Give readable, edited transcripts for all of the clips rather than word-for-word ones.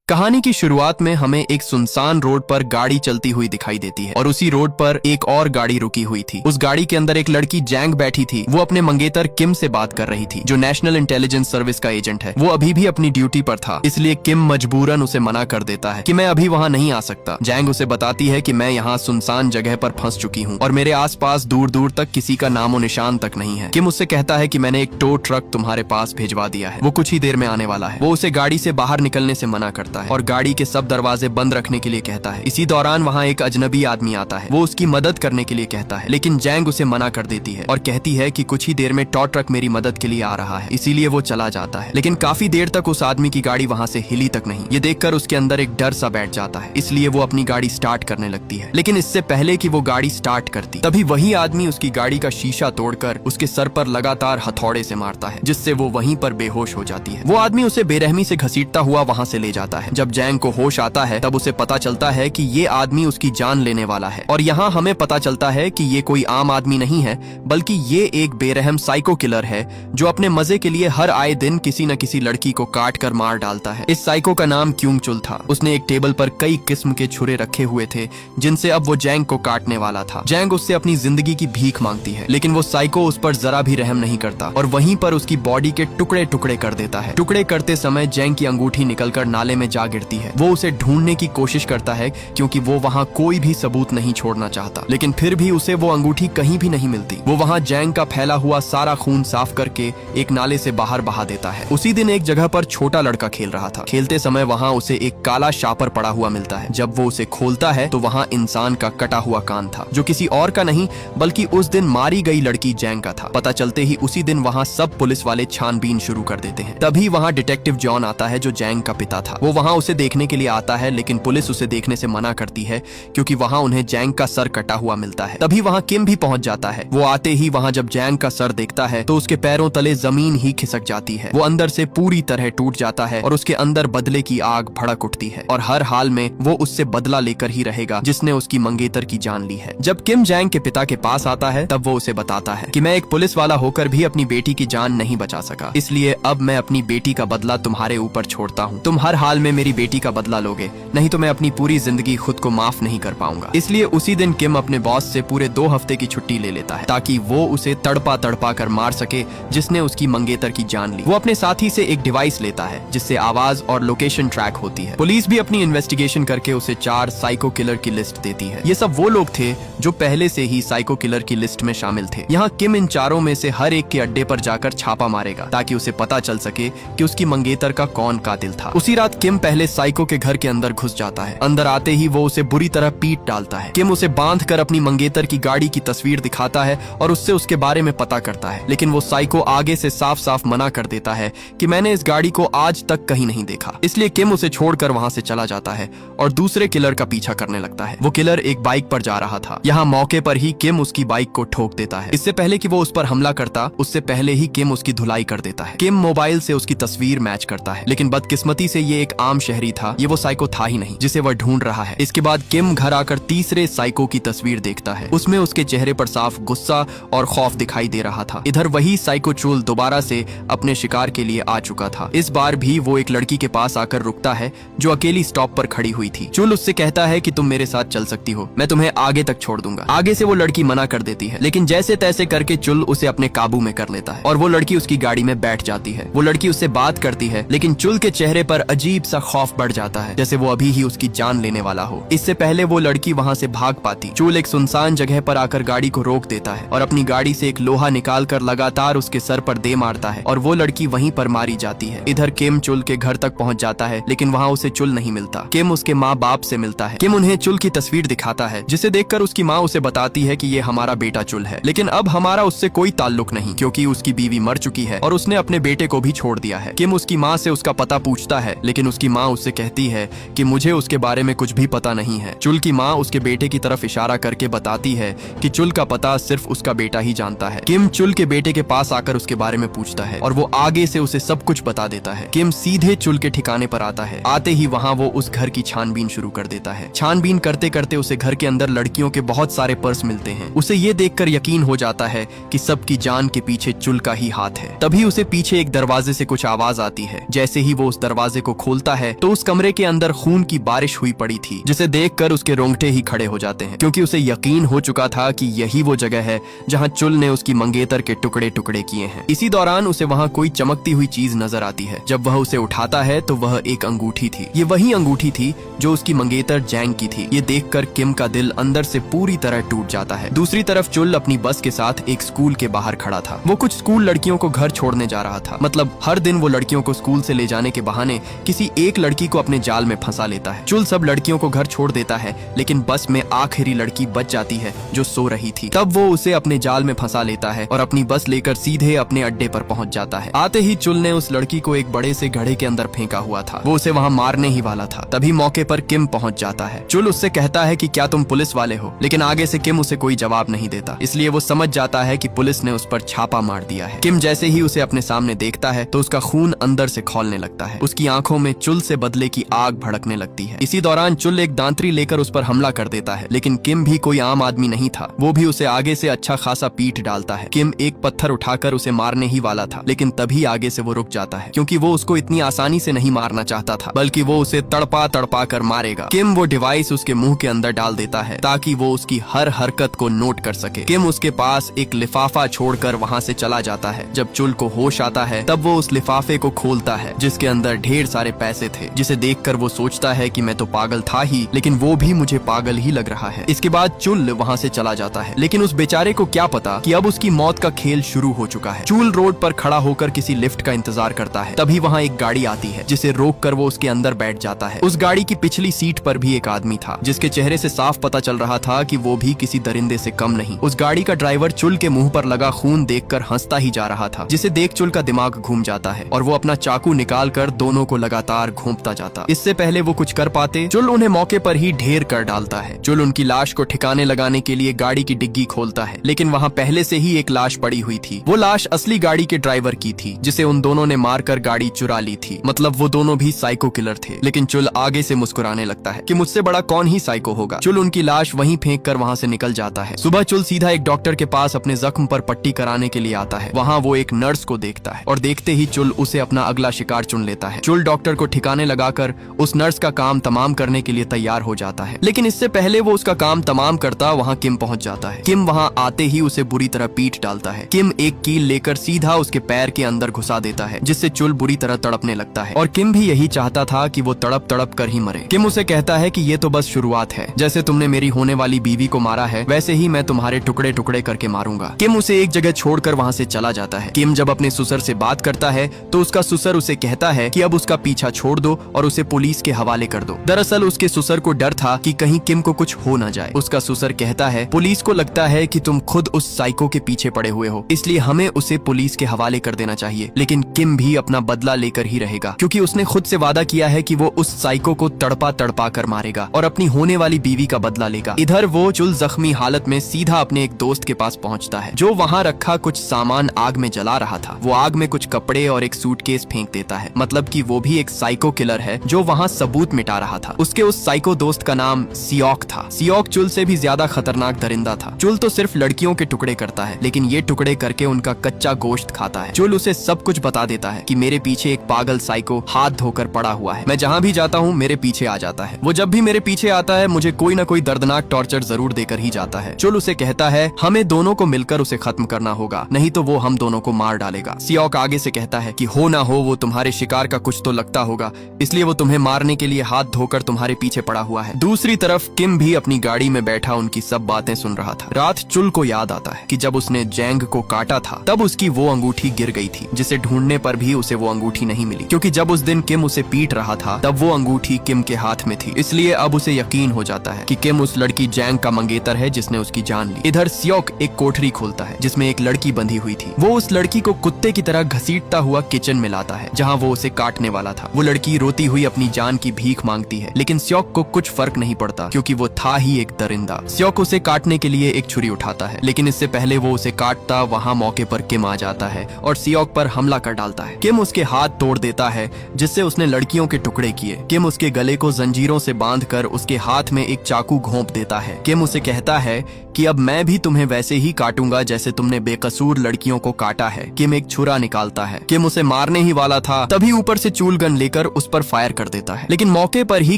कहानी की शुरुआत में हमें एक सुनसान रोड पर गाड़ी चलती हुई दिखाई देती है और उसी रोड पर एक और गाड़ी रुकी हुई थी। उस गाड़ी के अंदर एक लड़की जैंग बैठी थी। वो अपने मंगेतर किम से बात कर रही थी, जो नेशनल इंटेलिजेंस सर्विस का एजेंट है। वो अभी भी अपनी ड्यूटी पर था, इसलिए किम मजबूरन उसे मना कर देता है कि मैं अभी वहाँ नहीं आ सकता। जैंग उसे बताती है कि मैं यहाँ सुनसान जगह पर फंस चुकी हूँ और मेरे आसपास दूर दूर तक किसी का नामो निशान तक नहीं है। किम उससे कहता है कि मैंने एक टो ट्रक तुम्हारे पास भिजवा दिया है, वो कुछ ही देर में आने वाला है। वो उसे गाड़ी से बाहर निकलने से मना करता है और गाड़ी के सब दरवाजे बंद रखने के लिए कहता है। इसी दौरान वहाँ एक अजनबी आदमी आता है। वो उसकी मदद करने के लिए कहता है, लेकिन जैंग उसे मना कर देती है और कहती है कि कुछ ही देर में टॉ ट्रक मेरी मदद के लिए आ रहा है, इसीलिए वो चला जाता है। लेकिन काफी देर तक उस आदमी की गाड़ी वहाँ से हिली तक नहीं। ये देखकर उसके अंदर एक डर सा बैठ जाता है, इसलिए वो अपनी गाड़ी स्टार्ट करने लगती है। लेकिन इससे पहले कि वो गाड़ी स्टार्ट करती, तभी वही आदमी उसकी गाड़ी का शीशा तोड़कर उसके सर पर लगातार हथौड़े से मारता है, जिससे वो वहीं पर बेहोश हो जाती है। वो आदमी उसे बेरहमी से घसीटता हुआ वहाँ से ले जाता है। जब जैंग को होश आता है तब उसे पता चलता है कि ये आदमी उसकी जान लेने वाला है। और यहाँ हमें पता चलता है कि ये कोई आम आदमी नहीं है, बल्कि ये एक बेरहम साइको किलर है जो अपने मजे के लिए हर आए दिन किसी न किसी लड़की को काट कर मार डालता है। इस साइको का नाम क्यूंग चुल था। उसने एक टेबल पर कई किस्म के छुरे रखे हुए थे, जिनसे अब वो जैंग को काटने वाला था। जैंग उससे अपनी जिंदगी की भीख मांगती है, लेकिन वो साइको उस पर जरा भी रहम नहीं करता और वहीं पर उसकी बॉडी के टुकड़े टुकड़े कर देता है। टुकड़े करते समय जैंग की अंगूठी निकलकर नाले में जा गिरती है। वो उसे ढूंढने की कोशिश करता है, क्योंकि वो वहाँ कोई भी सबूत नहीं छोड़ना चाहता, लेकिन फिर भी उसे वो अंगूठी कहीं भी नहीं मिलती। वो वहाँ जैंग का फैला हुआ सारा खून साफ करके एक नाले से बाहर बहा देता है। उसी दिन एक जगह पर छोटा लड़का खेल रहा था। खेलते समय वहाँ उसे एक काला शापर पड़ा हुआ मिलता है। जब वो उसे खोलता है तो वहाँ इंसान का कटा हुआ कान था, जो किसी और का नहीं बल्कि उस दिन मारी गई लड़की जैंग का था। पता चलते ही उसी दिन वहाँ सब पुलिस वाले छानबीन शुरू कर देते हैं। तभी वहाँ डिटेक्टिव जॉन आता है, जो जैंग का पिता था। वो वहाँ उसे देखने के लिए आता है, लेकिन पुलिस उसे देखने से मना करती है, क्योंकि वहाँ उन्हें जैंग का सर कटा हुआ मिलता है। तभी वहाँ किम भी पहुंच जाता है। वो आते ही वहाँ जब जैंग का सर देखता है तो उसके पैरों तले जमीन ही खिसक जाती है। वो अंदर से पूरी तरह टूट जाता है और उसके अंदर बदले की आग भड़क उठती है और हर हाल में वो उससे बदला लेकर ही रहेगा, जिसने उसकी मंगेतर की जान ली है। जब किम जैंग के पिता के पास आता है तब वो उसे बताता है कि मैं एक पुलिस वाला होकर भी अपनी बेटी की जान नहीं बचा सका, इसलिए अब मैं अपनी बेटी का बदला तुम्हारे ऊपर छोड़ता हूँ। तुम हर हाल में मेरी बेटी का बदला लोगे, नहीं तो मैं अपनी पूरी जिंदगी खुद को माफ नहीं कर पाऊंगा। इसलिए उसी दिन किम अपने बॉस से पूरे 2 हफ्ते की छुट्टी ले लेता है, ताकि वो उसे तड़पा तड़पा कर मार सके, जिसने उसकी मंगेतर की जान ली। वो अपने साथी से एक डिवाइस लेता है, जिससे आवाज और लोकेशन ट्रैक होती है। पुलिस भी अपनी इन्वेस्टिगेशन करके उसे 4 साइको किलर की लिस्ट देती है। ये सब वो लोग थे जो पहले से ही साइको किलर की लिस्ट में शामिल थे। यहाँ किम इन चारों में से हर एक के अड्डे पर जाकर छापा मारेगा, ताकि उसे पता चल सके कि उसकी मंगेतर का कौन कातिल था। उसी रात किम पहले साइको के घर के अंदर घुस जाता है। अंदर आते ही वो उसे बुरी तरह पीट डालता है। किम उसे बांधकर अपनी मंगेतर की गाड़ी की तस्वीर दिखाता है और उससे उसके बारे में पता करता है, लेकिन वो साइको आगे से साफ साफ मना कर देता है कि मैंने इस गाड़ी को आज तक कहीं नहीं देखा। इसलिए किम उसे छोड़कर वहां से चला जाता है और दूसरे किलर का पीछा करने लगता है। वो किलर एक बाइक पर जा रहा था। यहाँ मौके पर ही किम उसकी बाइक को ठोक देता है। इससे पहले कि वो उस पर हमला करता, उससे पहले ही किम उसकी धुलाई कर देता है। किम मोबाइल से उसकी तस्वीर मैच करता है, लेकिन बदकिस्मती से ये एक आम शहरी था। ये वो साइको था ही नहीं जिसे वह ढूंढ रहा है। इसके बाद किम घर आकर तीसरे साइको की तस्वीर देखता है। उसमें उसके चेहरे पर साफ गुस्सा और खौफ दिखाई दे रहा था। इधर वही साइको चुल दोबारा से अपने शिकार के लिए आ चुका था। इस बार भी वो एक लड़की के पास आकर रुकता है, जो अकेली स्टॉप पर खड़ी हुई थी। चुल उससे कहता है कि तुम मेरे साथ चल सकती हो, मैं तुम्हें आगे तक छोड़ दूंगा। आगे से वो लड़की मना कर देती है, लेकिन जैसे तैसे करके चुल उसे अपने काबू में कर लेता है और वो लड़की उसकी गाड़ी में बैठ जाती है। वो लड़की उससे बात करती है, लेकिन चुल के चेहरे पर अजीब सा खौफ बढ़ जाता है, जैसे वो अभी ही उसकी जान लेने वाला हो। इससे पहले वो लड़की वहाँ से भाग पाती, चुल एक सुनसान जगह पर आकर गाड़ी को रोक देता है और अपनी गाड़ी से एक लोहा निकालकर लगातार उसके सर पर दे मारता है और वो लड़की वहीं पर मारी जाती है। इधर किम चुल के घर तक पहुंच जाता है, लेकिन वहाँ उसे चुल नहीं मिलता। किम उसके माँ बाप से मिलता है। किम उन्हें चुल की तस्वीर दिखाता है, जिसे देखकर उसकी माँ उसे बताती है कि ये हमारा बेटा चुल है, लेकिन अब हमारा उससे कोई ताल्लुक नहीं, क्योंकि उसकी बीवी मर चुकी है और उसने अपने बेटे को भी छोड़ दिया है। किम उसकी माँ से उसका पता पूछता है, लेकिन उसकी माँ उससे कहती है कि मुझे उसके बारे में कुछ भी पता नहीं है। चुल की माँ उसके बेटे की तरफ इशारा करके बताती है कि चुल का पता सिर्फ उसका बेटा ही जानता है। किम चुल के बेटे के पास आकर उसके बारे में पूछता है और वो आगे से उसे सब कुछ बता देता है। किम सीधे चुल के ठिकाने पर आता है। आते ही वहाँ वो उस घर की छानबीन शुरू कर देता है। छानबीन करते करते उसे घर के अंदर लड़कियों के बहुत सारे पर्स मिलते हैं। उसे ये देखकर यकीन हो जाता है कि सबकी जान के पीछे चुल का ही हाथ है। तभी उसे पीछे एक दरवाजे से कुछ आवाज आती है। जैसे ही वो उस दरवाजे को खोलता है तो उस कमरे के अंदर खून की बारिश हुई पड़ी थी, जिसे देखकर उसके रोंगटे ही खड़े हो जाते हैं, क्योंकि उसे यकीन हो चुका था कि यही वो जगह है जहां चुल ने उसकी मंगेतर के टुकड़े टुकड़े किए हैं। इसी दौरान उसे वहां कोई चमकती हुई चीज नजर आती है। जब वह उसे उठाता है तो वह एक अंगूठी थी। ये वही अंगूठी थी जो उसकी मंगेतर जैंग की थी। ये देखकर किम का दिल अंदर से पूरी तरह टूट जाता है। दूसरी तरफ चुल अपनी बस के साथ एक स्कूल के बाहर खड़ा था। वो कुछ स्कूल लड़कियों को घर छोड़ने जा रहा था। मतलब हर दिन वो लड़कियों को स्कूल से ले जाने के बहाने किसी एक लड़की को अपने जाल में फंसा लेता है। चुल सब लड़कियों को घर छोड़ देता है, लेकिन बस में आखिरी लड़की बच जाती है जो सो रही थी। तब वो उसे अपने जाल में फंसा लेता है और अपनी बस लेकर सीधे अपने अड्डे पर पहुंच जाता है। आते ही चुल ने उस लड़की को एक बड़े से घड़े के अंदर फेंका हुआ था। वो उसे वहां मारने ही वाला था। तभी मौके पर किम पहुंच जाता है। चुल उससे कहता है कि क्या तुम पुलिस वाले हो, लेकिन आगे से किम उसे कोई जवाब नहीं देता। इसलिए वो समझ जाता है कि पुलिस ने उस पर छापा मार दिया है। किम जैसे ही उसे अपने सामने देखता है तो उसका खून अंदर से खौलने लगता है। उसकी आंखों में चुल से बदले की आग भड़कने लगती है। इसी दौरान चुल एक दांतरी लेकर उस पर हमला कर देता है, लेकिन किम भी कोई आम आदमी नहीं था। वो भी उसे आगे से अच्छा खासा पीट डालता है। किम एक पत्थर उठाकर उसे मारने ही वाला था, लेकिन तभी आगे से वो रुक जाता है, क्योंकि वो उसको इतनी आसानी से नहीं मारना चाहता था, बल्कि वो उसे तड़पा तड़पा कर मारेगा। किम वो डिवाइस उसके मुंह के अंदर डाल देता है ताकि वो उसकी हर हरकत को नोट कर सके। किम उसके पास एक लिफाफा छोड़कर वहां से चला जाता है। जब चुल को होश आता है तब वो उस लिफाफे को खोलता है, जिसके अंदर ढेर सारे पैसे थे, जिसे देखकर वो सोचता है कि मैं तो पागल था ही, लेकिन वो भी मुझे पागल ही लग रहा है। इसके बाद चुल वहां से चला जाता है, लेकिन उस बेचारे को क्या पता कि अब उसकी मौत का खेल शुरू हो चुका है। चुल रोड पर खड़ा होकर किसी लिफ्ट का इंतजार करता है। तभी वहां एक गाड़ी आती है, जिसे रोक कर वो उसके अंदर बैठ जाता है। उस गाड़ी की पिछली सीट पर भी एक आदमी था, जिसके चेहरे से साफ पता चल रहा था कि वो भी किसी दरिंदे से कम नहीं। उस गाड़ी का ड्राइवर चुल के मुंह पर लगा खून देखकर हंसता ही जा रहा था, जिसे देख चुल का दिमाग घूम जाता है और वो अपना चाकू निकाल कर दोनों को लगातार घोंपता जाता। इससे पहले वो कुछ कर पाते, चुल उन्हें मौके पर ही ढेर कर डालता है। चुल उनकी लाश को ठिकाने लगाने के लिए गाड़ी की डिग्गी खोलता है, लेकिन वहाँ पहले से ही एक लाश पड़ी हुई थी। वो लाश असली गाड़ी के ड्राइवर की थी, जिसे उन दोनों ने मारकर गाड़ी चुरा ली थी। मतलब वो दोनों भी साइको किलर थे। लेकिन चुल आगे से मुस्कुराने लगता है कि मुझसे बड़ा कौन ही साइको होगा। चुल उनकी लाश वहीं फेंक कर वहाँ से निकल जाता है। सुबह चुल सीधा एक डॉक्टर के पास अपने जख्म पर पट्टी कराने के लिए आता है। वहाँ वो एक नर्स को देखता है और देखते ही चुल उसे अपना अगला शिकार चुन लेता है। चुल डॉक्टर को ठिकाने लगाकर उस नर्स का काम तमाम करने के लिए तैयार हो जाता है, लेकिन इससे पहले वो उसका काम तमाम करता वहाँ किम पहुँच जाता है। किम वहाँ आते ही उसे बुरी तरह पीट डालता है। किम एक कील लेकर सीधा उसके पैर के अंदर घुसा देता है, जिससे चुल बुरी तरह तड़पने लगता है और किम भी यही चाहता था कि वो तड़प तड़प कर ही मरे। किम उसे कहता है कि ये तो बस शुरुआत है। जैसे तुमने मेरी होने वाली बीवी को मारा है, वैसे ही मैं तुम्हारे टुकड़े टुकड़े करके मारूंगा। किम उसे एक जगह छोड़कर वहाँ से चला जाता है। किम जब अपने ससुर से बात करता है तो उसका ससुर उसे कहता है कि अब उसका पीछा छोड़ दो और उसे पुलिस के हवाले कर दो। दरअसल उसके ससुर को डर था कि कहीं किम को कुछ हो न जाए। उसका ससुर कहता है, पुलिस को लगता है कि तुम खुद उस साइको के पीछे पड़े हुए हो, इसलिए हमें उसे पुलिस के हवाले कर देना चाहिए। लेकिन किम भी अपना बदला लेकर ही रहेगा, क्योंकि उसने खुद से वादा किया है कि वो उस साइको को तड़पा तड़पा कर मारेगा और अपनी होने वाली बीवी का बदला लेगा। इधर वो चुल जख्मी हालत में सीधा अपने एक दोस्त के पास पहुंचता है, जो वहां रखा कुछ सामान आग में जला रहा था। वो आग में कुछ कपड़े और एक सूटकेस फेंक देता है। मतलब कि वो भी एक साइको किलर है जो वहां सबूत मिटा रहा था। उसके उस साइको दोस्त का नाम सियोक था। सियोक चुल से भी ज्यादा खतरनाक दरिंदा था। चुल तो सिर्फ लड़कियों के टुकड़े करता है, लेकिन ये टुकड़े करके उनका कच्चा गोश्त खाता है। चुल उसे सब कुछ बता देता है कि मेरे पीछे एक पागल साइको हाथ धोकर पड़ा हुआ है। मैं जहाँ भी जाता हूँ मेरे पीछे आ जाता है। वो जब भी मेरे पीछे आता है मुझे कोई न कोई दर्दनाक टॉर्चर जरूर देकर ही जाता है। चुल उसे कहता है, हमें दोनों को मिलकर उसे खत्म करना होगा, नहीं तो वो हम दोनों को मार डालेगा। सियोक आगे से कहता है कि हो ना हो वो तुम्हारे शिकार का कुछ तो लगता होगा, इसलिए वो तुम्हें मारने के लिए हाथ धोकर तुम्हारे पीछे पड़ा हुआ है। दूसरी तरफ किम भी अपनी गाड़ी में बैठा उनकी सब बातें सुन रहा था। रात चुल को याद आता है कि जब उसने जैंग को काटा था तब उसकी वो अंगूठी गिर गई थी, जिसे ढूंढने पर भी उसे वो अंगूठी नहीं मिली, क्योंकि जब उस दिन किम उसे पीट रहा था तब वो अंगूठी किम के हाथ में थी। इसलिए अब उसे यकीन हो जाता है कि किम उस लड़की जैंग का मंगेतर है जिसने उसकी जान ली। इधर सियोक एक कोठरी खोलता है जिसमें एक लड़की बंधी हुई थी। वो उस लड़की को कुत्ते की तरह घसीटता हुआ किचन में लाता है जहाँ वो उसे काटने वाला था। वो लड़की रोती हुई अपनी जान की भीख मांगती है, लेकिन सियोक को कुछ फर्क नहीं पड़ता क्योंकि वो था ही एक दरिंदा। सियोक उसे काटने के लिए एक छुरी उठाता है, लेकिन इससे पहले वो उसे काटता वहाँ मौके पर किम आ जाता है और सियोक पर हमला कर डालता है। किम उसके हाथ तोड़ देता है जिससे उसने लड़कियों के टुकड़े किए। किम उसके गले को जंजीरों से बांधकर उसके हाथ में एक चाकू घोंप देता है। किम उसे कहता है कि अब मैं भी तुम्हें वैसे ही काटूंगा जैसे तुमने बेकसूर लड़कियों को काटा है। किम एक छुरा निकालता है। किम उसे मारने ही वाला था, तभी ऊपर से चूल गन लेकर कर उस पर फायर कर देता है, लेकिन मौके पर ही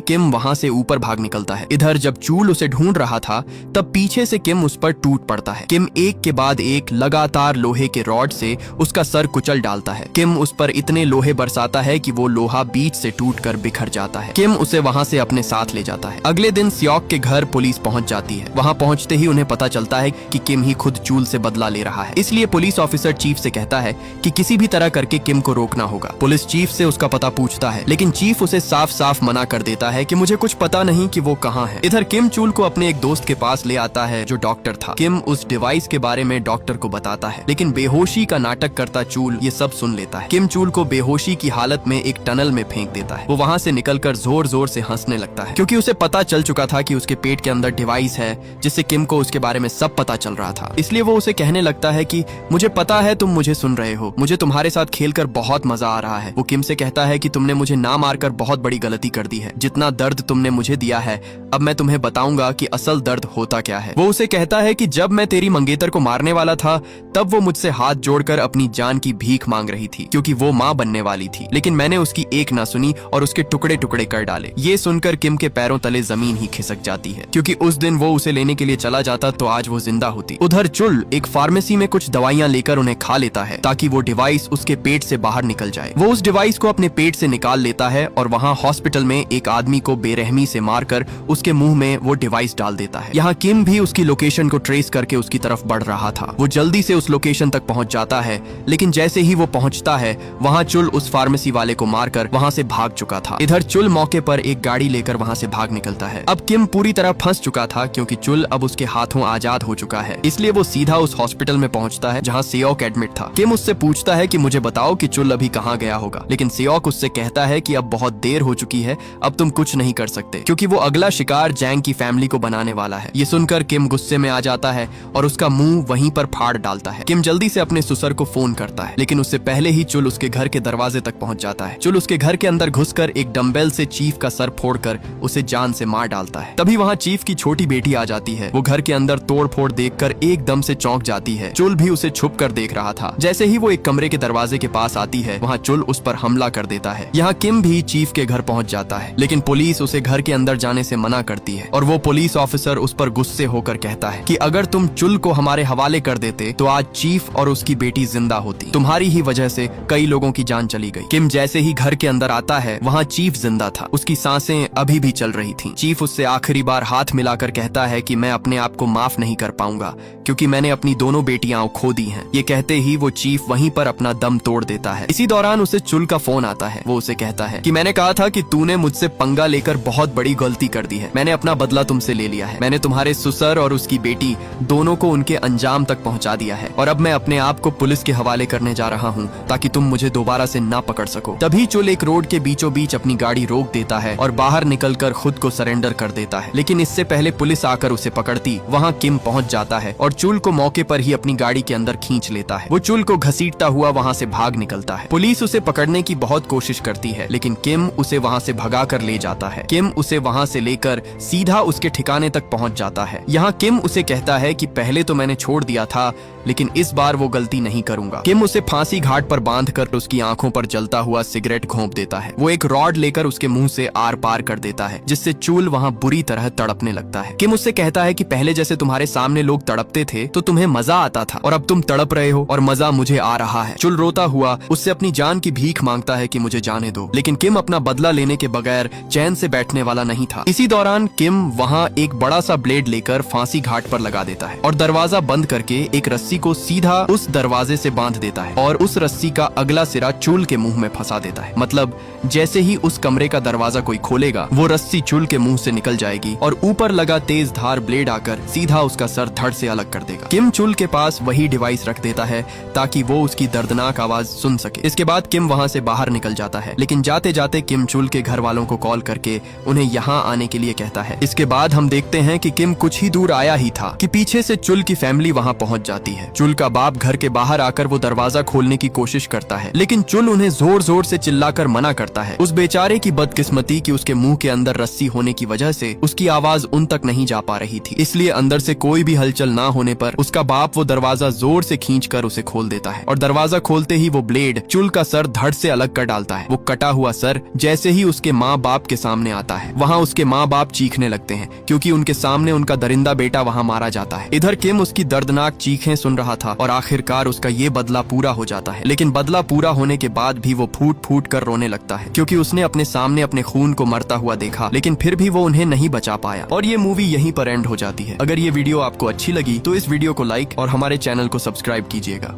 किम वहां से ऊपर भाग निकलता है। इधर जब चूल उसे ढूंढ रहा था तब पीछे से किम उस पर टूट पड़ता है। किम एक के बाद एक लगातार लोहे के रॉड से उसका सर कुचल डालता है। किम उस पर इतने लोहे बरसाता है कि वो लोहा बीच से टूटकर बिखर जाता है। किम उसे वहां से अपने साथ ले जाता है। अगले दिन सियोक के घर पुलिस पहुंच जाती है। वहां पहुंचते ही उन्हें पता चलता है कि किम ही खुद चूल से बदला ले रहा है। इसलिए पुलिस ऑफिसर चीफ से कहता है कि किसी भी तरह करके किम को रोकना होगा। पुलिस चीफ से उसका पता पूछता है, लेकिन चीफ उसे साफ साफ मना कर देता है कि मुझे कुछ पता नहीं कि वो कहाँ है। इधर किम चूल को अपने एक दोस्त के पास ले आता है जो डॉक्टर था। किम उस डिवाइस के बारे में डॉक्टर को बताता है, लेकिन बेहोशी का नाटक करता चूल ये सब सुन लेता है। किम चूल को बेहोशी की हालत में एक टनल में फेंक देता है। वो वहाँ से निकलकर जोर जोर से हंसने लगता है, क्योंकि उसे पता चल चुका था कि उसके पेट के अंदर डिवाइस है जिससे किम को उसके बारे में सब पता चल रहा था। इसलिए वो उसे कहने लगता है कि मुझे पता है तुम मुझे सुन रहे हो, मुझे तुम्हारे साथ खेलकर बहुत मजा आ रहा है। वो किम से कहता है कि तुमने मुझे ना मारकर बहुत बड़ी गलती कर दी है। जितना दर्द तुमने मुझे दिया है, अब मैं तुम्हें बताऊंगा कि असल दर्द होता क्या है। वो उसे कहता है कि जब मैं तेरी मंगेतर को मारने वाला था तब वो मुझसे हाथ जोड़कर अपनी जान की भीख मांग रही थी, क्योंकि वो माँ बनने वाली थी, लेकिन मैंने उसकी एक ना सुनी और उसके टुकड़े टुकड़े कर डाले। ये सुनकर किम के पैरों तले जमीन ही खिसक जाती है, क्योंकि उस दिन वो उसे लेने के लिए चला जाता तो आज वो जिंदा होती। उधर चुल एक फार्मेसी में कुछ दवाइयां लेकर उन्हें खा लेता है ताकि वो डिवाइस उसके पेट से बाहर निकल जाए। वो उस डिवाइस को अपने पेट से निकाल लेता है और वहाँ हॉस्पिटल में एक आदमी को बेरहमी से मारकर उसके मुंह में वो डिवाइस डाल देता है। यहाँ किम भी उसकी लोकेशन को ट्रेस करके उसकी तरफ बढ़ रहा था। वो जल्दी से उस लोकेशन तक पहुंच जाता है, लेकिन जैसे ही वो पहुंचता है वहाँ चुल उस फार्मेसी वाले को मारकर वहाँ से भाग चुका था। इधर चुल मौके पर एक गाड़ी लेकर वहाँ से भाग निकलता है। अब किम पूरी तरह फंस चुका था, क्योंकि चुल अब उसके हाथों आजाद हो चुका है। इसलिए वो सीधा उस हॉस्पिटल में पहुंचता है जहाँ सियोक एडमिट था। किम उससे पूछता है कि मुझे बताओ कि चुल अभी कहाँ गया होगा, लेकिन सियोक उससे कहता है कि अब बहुत देर हो चुकी है, अब तुम कुछ नहीं कर सकते, क्योंकि वो अगला शिकार जैंग की फैमिली को बनाने वाला है। ये सुनकर किम गुस्से में आ जाता है और उसका मुंह वहीं पर फाड़ डालता है। किम जल्दी से अपने ससुर को फोन करता है, लेकिन उससे पहले ही चुल उसके घर के दरवाजे तक पहुंच जाता है। चुल उसके घर के अंदर घुसकर एक डंबेल से चीफ का सर फोड़कर उसे जान से मार डालता है। तभी वहाँ चीफ की छोटी बेटी आ जाती है। वो घर के अंदर तोड़ फोड़ देखकर एकदम से चौंक जाती है। चुल भी उसे छुप कर देख रहा था। जैसे ही वो एक कमरे के दरवाजे के पास आती है, वहाँ चुल उस पर हमला कर देता है। यहाँ किम भी चीफ के घर पहुंच जाता है, लेकिन पुलिस उसे घर के अंदर जाने से मना करती है और वो पुलिस ऑफिसर उस पर गुस्से होकर कहता है कि अगर तुम चुल को हमारे हवाले कर देते तो आज चीफ और उसकी बेटी जिंदा होती। तुम्हारी ही वजह से कई लोगों की जान चली गई। किम जैसे ही घर के अंदर आता है, वहाँ चीफ जिंदा था। उसकी सांसें अभी भी चल रही थीं। चीफ उससे आखिरी बार हाथ मिलाकर कहता है कि मैं अपने आप को माफ नहीं कर पाऊंगा, क्योंकि मैंने अपनी दोनों बेटियां खो दी हैं। ये कहते ही वो चीफ वहीं पर अपना दम तोड़ देता है। इसी दौरान उसे चुल का फोन आता है। वो उसे कहता है कि मैंने कहा था कि तूने मुझसे पंगा लेकर बहुत बड़ी गलती कर दी है। मैंने अपना बदला तुमसे ले लिया है। मैंने तुम्हारे ससुर और उसकी बेटी दोनों को उनके अंजाम तक पहुंचा दिया है और अब मैं अपने आप को पुलिस के हवाले करने जा रहा हूं ताकि तुम मुझे दोबारा से ना पकड़ सको। तभी चुल एक रोड के बीचों बीच अपनी गाड़ी रोक देता है और बाहर निकलकर खुद को सरेंडर कर देता है, लेकिन इससे पहले पुलिस आकर उसे पकड़ती वहाँ किम पहुंच जाता है और चुल को मौके पर ही अपनी गाड़ी के अंदर खींच लेता है। वो चुल को घसीटता हुआ वहाँ से भाग निकलता है। पुलिस उसे पकड़ने की बहुत कोशिश करती है, लेकिन किम उसे वहाँ से भगा कर ले जाता है। किम उसे वहाँ से लेकर सीधा उसके ठिकाने तक पहुँच जाता है। यहाँ किम उसे कहता है कि पहले तो मैंने छोड़ दिया था, लेकिन इस बार वो गलती नहीं करूंगा। किम उसे फांसी घाट पर बांधकर उसकी आंखों पर जलता हुआ सिगरेट घोंप देता है। वो एक रॉड लेकर उसके मुंह से आर पार कर देता है, जिससे चुल वहाँ बुरी तरह तड़पने लगता है। किम उससे कहता है कि पहले जैसे तुम्हारे सामने लोग तड़पते थे तो तुम्हें मजा आता था, और अब तुम तड़प रहे हो और मजा मुझे आ रहा है। चुल रोता हुआ उससे अपनी जान की भीख मांगता है कि मुझे जाने दो, लेकिन किम अपना बदला लेने के बगैर चैन से बैठने वाला नहीं था। इसी दौरान किम वहाँ एक बड़ा सा ब्लेड लेकर फांसी घाट पर लगा देता है और दरवाजा बंद करके एक रस्सी को सीधा उस दरवाजे से बांध देता है और उस रस्सी का अगला सिरा चुल के मुंह में फंसा देता है। मतलब जैसे ही उस कमरे का दरवाजा कोई खोलेगा, वो रस्सी चुल के मुंह से निकल जाएगी और ऊपर लगा तेज धार ब्लेड आकर सीधा उसका सर धड़ से अलग कर देगा। किम चुल के पास वही डिवाइस रख देता है ताकि वो उसकी दर्दनाक आवाज सुन सके। इसके बाद किम वहाँ से बाहर निकल जाता है, लेकिन जाते जाते किम चुल के घर वालों को कॉल करके उन्हें यहाँ आने के लिए कहता है। इसके बाद हम देखते हैं कि किम कुछ ही दूर आया ही था कि पीछे से चुल की फैमिली वहाँ पहुँच जाती है। चुल का बाप घर के बाहर आकर वो दरवाजा खोलने की कोशिश करता है, लेकिन चुल उन्हें जोर जोर से चिल्लाकर मना करता है। उस बेचारे की बदकिस्मती कि उसके मुंह के अंदर रस्सी होने की वजह से उसकी आवाज उन तक नहीं जा पा रही थी, इसलिए अंदर से कोई भी हलचल ना होने पर उसका बाप वो दरवाजा जोर से खींचकर उसे खोल देता है और दरवाजा खोलते ही वो ब्लेड चुल का सर धड़ से अलग कर डालता है। वो कटा हुआ सर जैसे ही उसके माँ बाप के सामने आता है, वहाँ उसके माँ बाप चीखने लगते हैं क्योंकि उनके सामने उनका दरिंदा बेटा वहाँ मारा जाता है। इधर किम उसकी दर्दनाक चीखें सुन रहा था और आखिरकार उसका ये बदला पूरा हो जाता है। लेकिन बदला पूरा होने के बाद भी वो फूट फूट कर रोने लगता है क्योंकि उसने अपने सामने अपने खून को मरता हुआ देखा, लेकिन फिर भी वो उन्हें नहीं बचा पाया। और ये मूवी यहीं पर एंड हो जाती है। अगर ये वीडियो आपको अच्छी लगी तो इस वीडियो को लाइक और हमारे चैनल को सब्सक्राइब कीजिएगा।